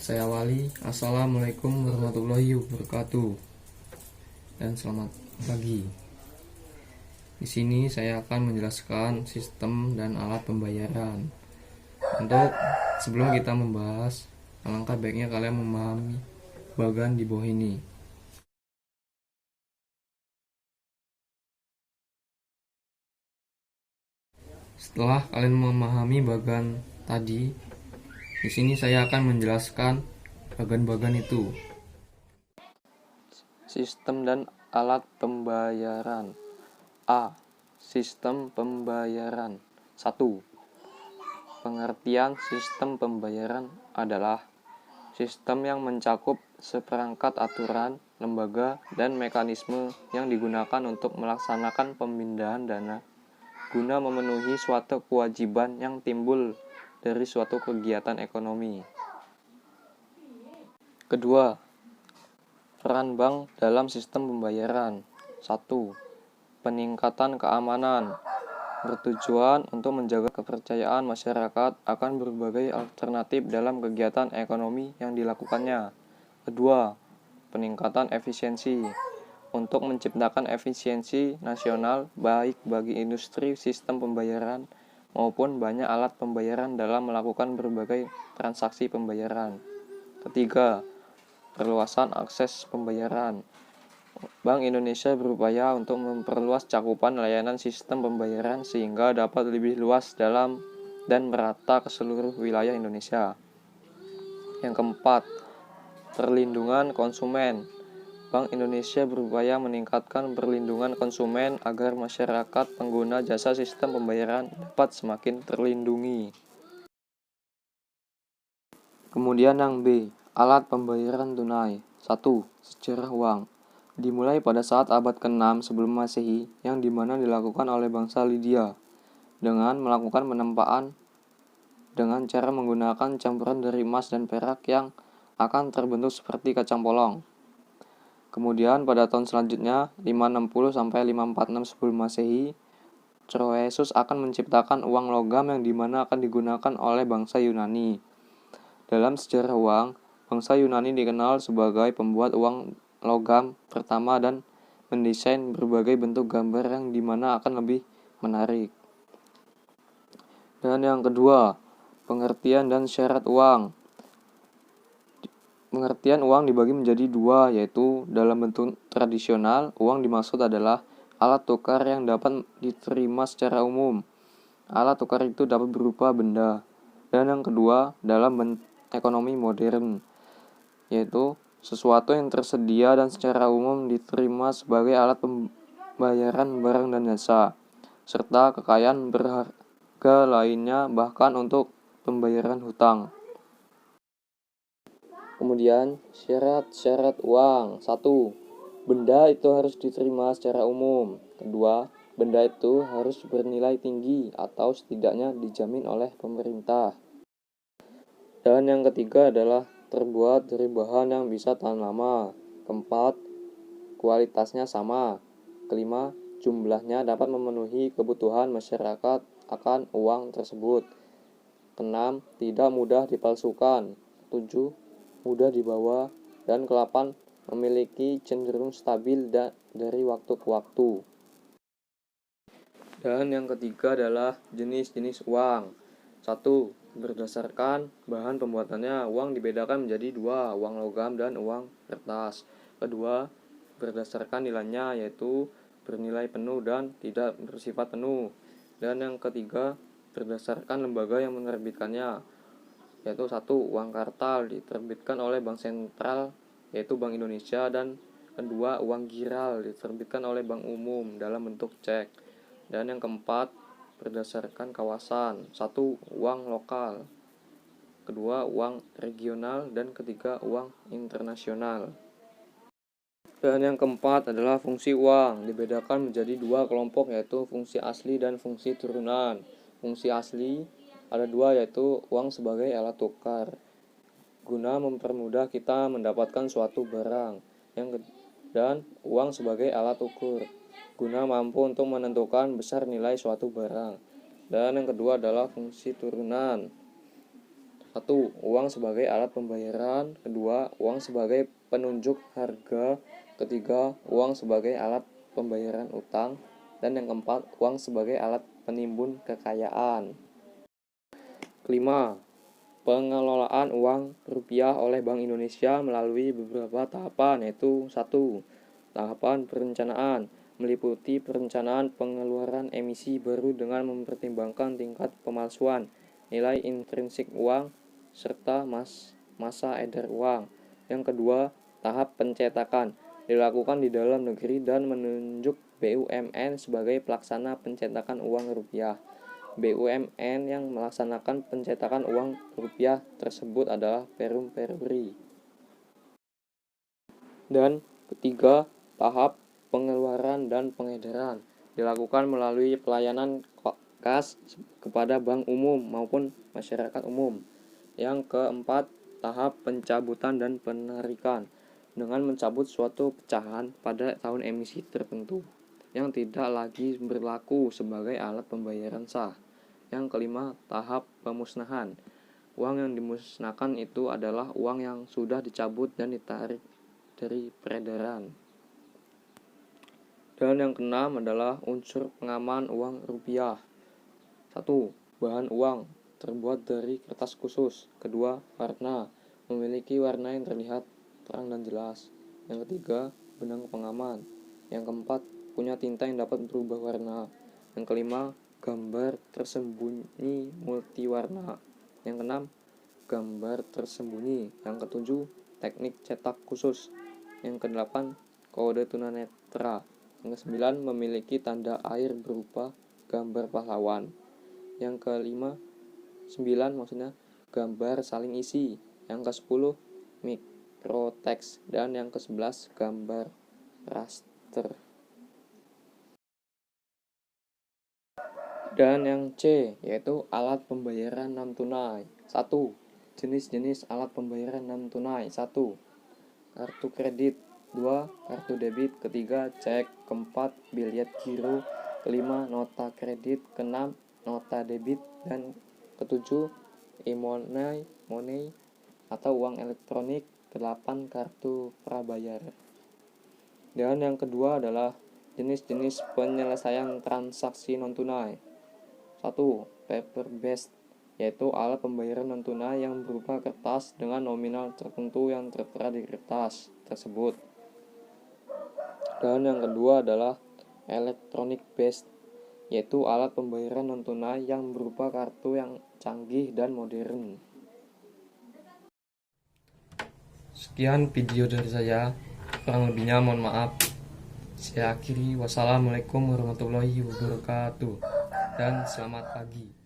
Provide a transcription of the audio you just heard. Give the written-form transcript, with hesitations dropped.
Saya Wali. Assalamualaikum warahmatullahi wabarakatuh. Dan selamat pagi. Di sini saya akan menjelaskan sistem dan alat pembayaran. Untuk sebelum kita membahas, alangkah baiknya kalian memahami bagian di bawah ini. Setelah kalian memahami bagian tadi, di sini saya akan menjelaskan bagian-bagian itu. Sistem dan alat pembayaran. A. Sistem pembayaran. 1. Pengertian sistem pembayaran adalah sistem yang mencakup seperangkat aturan, lembaga, dan mekanisme yang digunakan untuk melaksanakan pemindahan dana guna memenuhi suatu kewajiban yang timbul dari suatu kegiatan ekonomi. Kedua, peran bank dalam sistem pembayaran. 1. Peningkatan keamanan, bertujuan untuk menjaga kepercayaan masyarakat akan berbagai alternatif dalam kegiatan ekonomi yang dilakukannya. Kedua, peningkatan efisiensi, untuk menciptakan efisiensi nasional baik bagi industri sistem pembayaran maupun banyak alat pembayaran dalam melakukan berbagai transaksi pembayaran. Ketiga, perluasan akses pembayaran. Bank Indonesia berupaya untuk memperluas cakupan layanan sistem pembayaran sehingga dapat lebih luas dalam dan merata ke seluruh wilayah Indonesia. Yang keempat, perlindungan konsumen. Bank Indonesia berupaya meningkatkan perlindungan konsumen agar masyarakat pengguna jasa sistem pembayaran dapat semakin terlindungi. Kemudian yang B, alat pembayaran tunai. 1. Sejarah uang. Dimulai pada saat abad ke-6 sebelum Masehi, yang dimana dilakukan oleh bangsa Lydia dengan melakukan penempaan dengan cara menggunakan campuran dari emas dan perak yang akan terbentuk seperti kacang polong. Kemudian pada tahun selanjutnya 560 sampai 546 sebelum Masehi, Croesus akan menciptakan uang logam yang dimana akan digunakan oleh bangsa Yunani. Dalam sejarah uang, bangsa Yunani dikenal sebagai pembuat uang logam pertama dan mendesain berbagai bentuk gambar yang dimana akan lebih menarik. Dan yang kedua, pengertian dan syarat uang. Pengertian uang dibagi menjadi dua, yaitu dalam bentuk tradisional, uang dimaksud adalah alat tukar yang dapat diterima secara umum. Alat tukar itu dapat berupa benda. Dan yang kedua, dalam ekonomi modern, yaitu sesuatu yang tersedia dan secara umum diterima sebagai alat pembayaran barang dan jasa, serta kekayaan berharga lainnya bahkan untuk pembayaran hutang. Kemudian syarat-syarat uang. 1. Benda itu harus diterima secara umum. Kedua, benda itu harus bernilai tinggi atau setidaknya dijamin oleh pemerintah. Dan yang ketiga adalah terbuat dari bahan yang bisa tahan lama. Keempat, kualitasnya sama. Kelima, jumlahnya dapat memenuhi kebutuhan masyarakat akan uang tersebut. Keenam, tidak mudah dipalsukan. 7. Mudah dibawa. Dan ke-8, memiliki cenderung stabil dari waktu ke waktu. Dan yang ketiga adalah jenis-jenis uang. 1. Berdasarkan bahan pembuatannya, uang dibedakan menjadi 2, uang logam dan uang kertas. Kedua, berdasarkan nilainya, yaitu bernilai penuh dan tidak bersifat penuh. Dan yang ketiga, berdasarkan lembaga yang menerbitkannya, yaitu 1. Uang kartal diterbitkan oleh Bank Sentral, yaitu Bank Indonesia. Dan kedua, uang giral diterbitkan oleh Bank Umum dalam bentuk cek. Dan yang keempat, berdasarkan kawasan. 1. Uang lokal. Kedua, uang regional. Dan ketiga, uang internasional. Dan yang keempat adalah fungsi uang. Dibedakan menjadi 2 kelompok, yaitu fungsi asli dan fungsi turunan. Fungsi asli ada 2, yaitu uang sebagai alat tukar, guna mempermudah kita mendapatkan suatu barang. Dan uang sebagai alat ukur, guna mampu untuk menentukan besar nilai suatu barang. Dan yang kedua adalah fungsi turunan. 1. Uang sebagai alat pembayaran. Kedua, uang sebagai penunjuk harga. Ketiga, uang sebagai alat pembayaran utang. Dan yang keempat, uang sebagai alat penimbun kekayaan. Kelima, pengelolaan uang rupiah oleh Bank Indonesia melalui beberapa tahapan, yaitu 1. Tahapan perencanaan, meliputi perencanaan pengeluaran emisi baru dengan mempertimbangkan tingkat pemalsuan, nilai intrinsik uang, serta masa edar uang. Yang kedua, tahap pencetakan, dilakukan di dalam negeri dan menunjuk BUMN sebagai pelaksana pencetakan uang rupiah. BUMN yang melaksanakan pencetakan uang rupiah tersebut adalah Perum Peruri. Dan ketiga, tahap pengeluaran dan pengedaran, dilakukan melalui pelayanan kas kepada bank umum maupun masyarakat umum. Yang keempat, tahap pencabutan dan penarikan, dengan mencabut suatu pecahan pada tahun emisi tertentu yang tidak lagi berlaku sebagai alat pembayaran sah. Yang kelima, tahap pemusnahan. Uang yang dimusnahkan itu adalah uang yang sudah dicabut dan ditarik dari peredaran. Dan yang keenam adalah unsur pengaman uang rupiah. 1. Bahan uang, terbuat dari kertas khusus. Kedua, warna, memiliki warna yang terlihat terang dan jelas. Yang ketiga, benang pengaman. Yang keempat, punya tinta yang dapat berubah warna. Yang kelima, gambar tersembunyi multiwarna. Yang keenam, gambar tersembunyi. Yang ketujuh, teknik cetak khusus. Yang kedelapan, kode tunanetra. Yang kesembilan, memiliki tanda air berupa gambar pahlawan. Yang kelima, 9 maksudnya gambar saling isi. Yang ke-10 mikroteks. Dan yang ke-11 gambar raster. Dan yang C, yaitu alat pembayaran non tunai. 1. Jenis-jenis alat pembayaran non tunai. 1. Kartu kredit. 2. Kartu debit. Ketiga, cek. Keempat, biliet giro. Kelima, nota kredit. Keenam, nota debit. Dan ketujuh, e-money atau uang elektronik. 8. Kartu prabayar. Dan yang kedua adalah jenis-jenis penyelesaian transaksi non-tunai. 1. Paper based, yaitu alat pembayaran non-tunai yang berupa kertas dengan nominal tertentu yang tertera di kertas tersebut. Dan yang kedua adalah electronic based, yaitu alat pembayaran non-tunai yang berupa kartu yang canggih dan modern. Sekian video dari saya, kurang lebihnya mohon maaf. Saya akhiri, wassalamualaikum warahmatullahi wabarakatuh, dan selamat pagi.